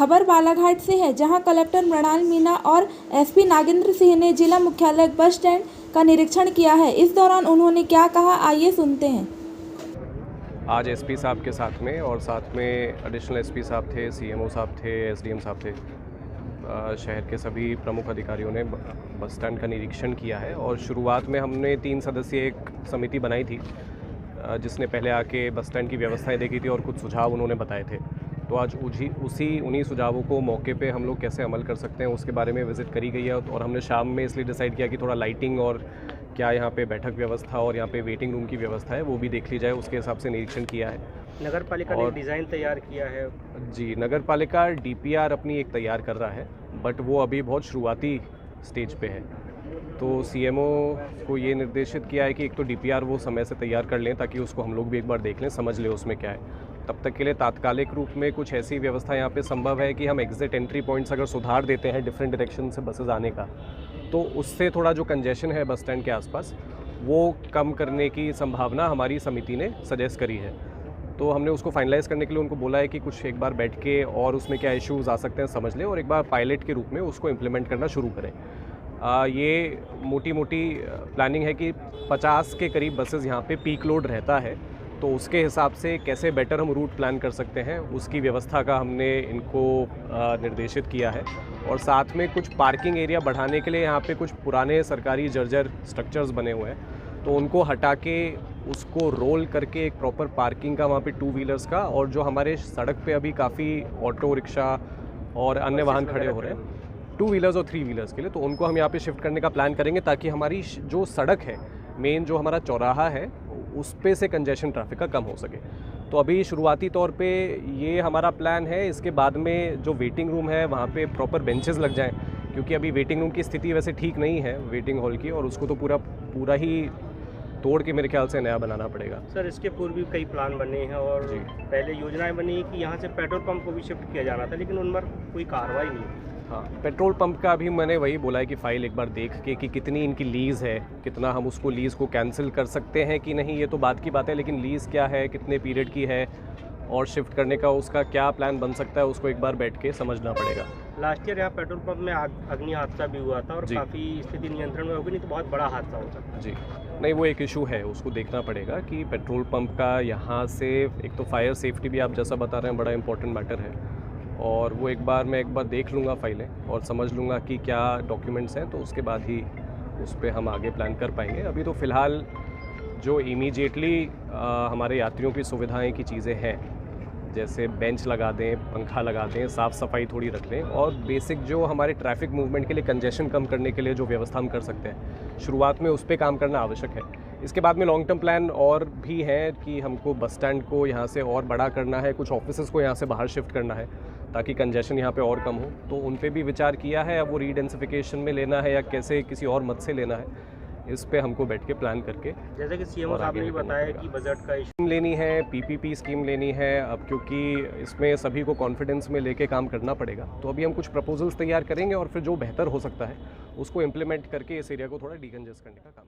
खबर बालाघाट से है, जहां कलेक्टर मृणाल मीना और एसपी नागेंद्र सिंह ने जिला मुख्यालय बस स्टैंड का निरीक्षण किया है। इस दौरान उन्होंने क्या कहा, आइए सुनते हैं। आज एसपी साहब के साथ में और साथ में एडिशनल एसपी साहब थे, सीएमओ साहब थे, एसडीएम साहब थे, शहर के सभी प्रमुख अधिकारियों ने बस स्टैंड का निरीक्षण किया है। और शुरुआत में हमने 3 सदस्यीय एक समिति बनाई थी, जिसने पहले आके बस स्टैंड की व्यवस्थाएं देखी थी और कुछ सुझाव उन्होंने बताए थे। तो आज उन्हीं सुझावों को मौके पे हम लोग कैसे अमल कर सकते हैं उसके बारे में विज़िट करी गई है। और हमने शाम में इसलिए डिसाइड किया कि थोड़ा लाइटिंग और क्या यहाँ पे बैठक व्यवस्था और यहाँ पे वेटिंग रूम की व्यवस्था है वो भी देख ली जाए, उसके हिसाब से निरीक्षण किया है। नगर पालिका ने डिज़ाइन तैयार किया है। जी, नगर पालिका डीपीआर अपनी एक तैयार कर रहा है, बट वो अभी बहुत शुरुआती स्टेज पे है। तो सीएमओ को ये निर्देशित किया है कि एक तो डीपीआर वो समय से तैयार कर लें ताकि उसको हम लोग भी एक बार देख लें, समझ लें उसमें क्या है। तब तक के लिए तात्कालिक रूप में कुछ ऐसी व्यवस्था यहाँ पे संभव है कि हम एग्जिट एंट्री पॉइंट्स अगर सुधार देते हैं डिफरेंट डायरेक्शन से बसेज आने का, तो उससे थोड़ा जो कंजेशन है बस स्टैंड के आसपास वो कम करने की संभावना हमारी समिति ने सजेस्ट करी है। तो हमने उसको फाइनलाइज़ करने के लिए उनको बोला है कि कुछ एक बार बैठ के और उसमें क्या इश्यूज़ आ सकते हैं समझ लें और एक बार पायलट के रूप में उसको इम्प्लीमेंट करना शुरू करें। ये मोटी प्लानिंग है कि 50 के करीब बसेज़ यहाँ पे पीक लोड रहता है, तो उसके हिसाब से कैसे बेटर हम रूट प्लान कर सकते हैं उसकी व्यवस्था का हमने इनको निर्देशित किया है। और साथ में कुछ पार्किंग एरिया बढ़ाने के लिए यहाँ पे कुछ पुराने सरकारी जर्जर स्ट्रक्चर्स बने हुए हैं, तो उनको हटा के उसको रोल करके एक प्रॉपर पार्किंग का वहाँ पे 2 व्हीलर्स का, और जो हमारे सड़क पे अभी काफ़ी ऑटो रिक्शा और अन्य वाहन खड़े हो रहे हैं 2 व्हीलर्स और 3 व्हीलर्स के लिए, तो उनको हम यहाँ पे शिफ्ट करने का प्लान करेंगे ताकि हमारी जो सड़क है मेन, जो हमारा चौराहा है, उस पे से कंजेशन ट्रैफिक का कम हो सके। तो अभी शुरुआती तौर पे ये हमारा प्लान है। इसके बाद में जो वेटिंग रूम है वहाँ पे प्रॉपर बेंचेस लग जाएं, क्योंकि अभी वेटिंग रूम की स्थिति वैसे ठीक नहीं है वेटिंग हॉल की, और उसको तो पूरा ही तोड़ के मेरे ख्याल से नया बनाना पड़ेगा। सर, इसके पूर्व भी कई प्लान बने हैं और पहले योजनाएं बनी है कि यहाँ से पेट्रोल पंप को भी शिफ्ट किया जाना था, लेकिन उन पर कोई कार्रवाई नहीं। हाँ, पेट्रोल पंप का भी मैंने वही बोला है कि फ़ाइल एक बार देख के कि कितनी इनकी लीज़ है, कितना हम उसको लीज़ को कैंसिल कर सकते हैं कि नहीं, ये तो बात की बात है, लेकिन लीज़ क्या है, कितने पीरियड की है और शिफ्ट करने का उसका क्या प्लान बन सकता है, उसको एक बार बैठ के समझना पड़ेगा। लास्ट ईयर यहाँ पेट्रोल पंप में अग्नि हादसा भी हुआ था और काफ़ी स्थिति नियंत्रण में होगी, नहीं तो बहुत बड़ा हादसा हो सकता है। जी नहीं, वो एक इशू है, उसको देखना पड़ेगा कि पेट्रोल पंप का यहाँ से एक तो फायर सेफ्टी भी आप जैसा बता रहे हैं बड़ा इंपॉर्टेंट मैटर है, और वो मैं एक बार देख लूँगा फाइलें और समझ लूँगा कि क्या डॉक्यूमेंट्स हैं, तो उसके बाद ही उस पर हम आगे प्लान कर पाएंगे। अभी तो फ़िलहाल जो इमीडिएटली हमारे यात्रियों की सुविधाएं की चीज़ें हैं, जैसे बेंच लगा दें, पंखा लगा दें, साफ़ सफाई थोड़ी रख लें, और बेसिक जो हमारे ट्रैफिक मूवमेंट के लिए कंजेशन कम करने के लिए जो व्यवस्था हम कर सकते हैं शुरुआत में उस पर काम करना आवश्यक है। इसके बाद में लॉन्ग टर्म प्लान और भी है कि हमको बस स्टैंड को यहाँ से और बड़ा करना है, कुछ ऑफिसेज़ को यहाँ से बाहर शिफ्ट करना है ताकि कंजेशन यहाँ पे और कम हो, तो उन पे भी विचार किया है। अब वो रीडेंसिफिकेशन में लेना है या कैसे किसी और मत से लेना है, इस पे हमको बैठ के प्लान करके, जैसे कि सीएम साहब ने भी बताया कि बजट का स्कीम लेनी है, पीपीपी स्कीम लेनी है अब, क्योंकि इसमें सभी को कॉन्फिडेंस में लेके काम करना पड़ेगा। तो अभी हम कुछ प्रपोजल्स तैयार करेंगे और फिर जो बेहतर हो सकता है उसको इम्प्लीमेंट करके इस एरिया को थोड़ा डिकंजेस्ट करने का काम।